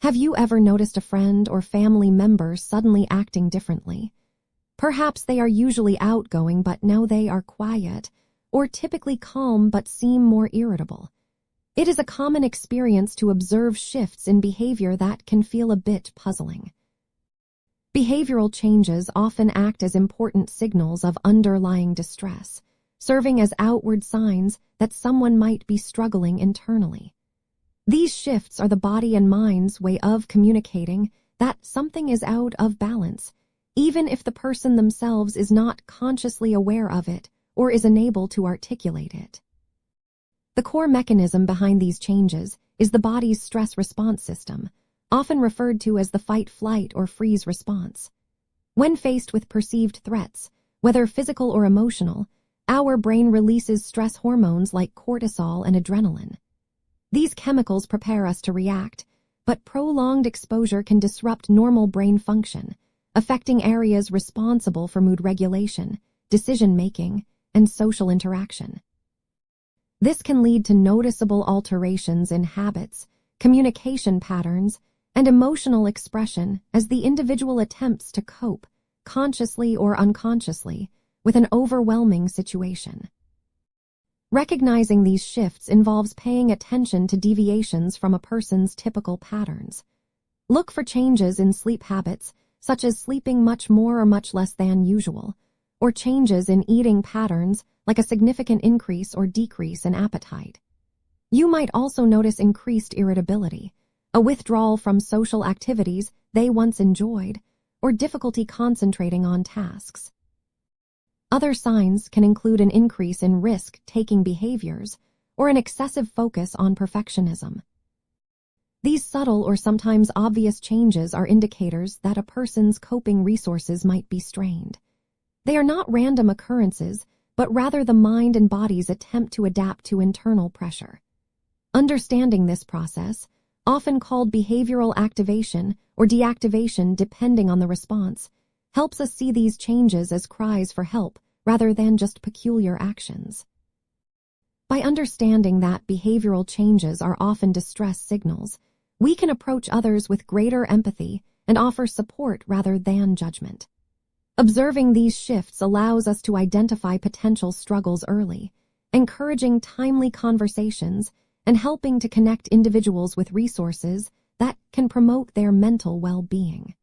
Have you ever noticed a friend or family member suddenly acting differently? Perhaps they are usually outgoing, but now they are quiet, or typically calm but seem more irritable. It is a common experience to observe shifts in behavior that can feel a bit puzzling. Behavioral changes often act as important signals of underlying distress, serving as outward signs that someone might be struggling internally. These shifts are the body and mind's way of communicating that something is out of balance, even if the person themselves is not consciously aware of it or is unable to articulate it. The core mechanism behind these changes is the body's stress response system, often referred to as the fight, flight, or freeze response. When faced with perceived threats, whether physical or emotional, our brain releases stress hormones like cortisol and adrenaline. These chemicals prepare us to react, but prolonged exposure can disrupt normal brain function, affecting areas responsible for mood regulation, decision-making, and social interaction. This can lead to noticeable alterations in habits, communication patterns, and emotional expression as the individual attempts to cope, consciously or unconsciously, with an overwhelming situation. Recognizing these shifts involves paying attention to deviations from a person's typical patterns. Look for changes in sleep habits, such as sleeping much more or much less than usual, or changes in eating patterns, like a significant increase or decrease in appetite. You might also notice increased irritability, a withdrawal from social activities they once enjoyed, or difficulty concentrating on tasks. Other signs can include an increase in risk-taking behaviors or an excessive focus on perfectionism. These subtle or sometimes obvious changes are indicators that a person's coping resources might be strained. They are not random occurrences, but rather the mind and body's attempt to adapt to internal pressure. Understanding this process, often called behavioral activation or deactivation depending on the response, helps us see these changes as cries for help rather than just peculiar actions. By understanding that behavioral changes are often distress signals, we can approach others with greater empathy and offer support rather than judgment. Observing these shifts allows us to identify potential struggles early, encouraging timely conversations and helping to connect individuals with resources that can promote their mental well-being.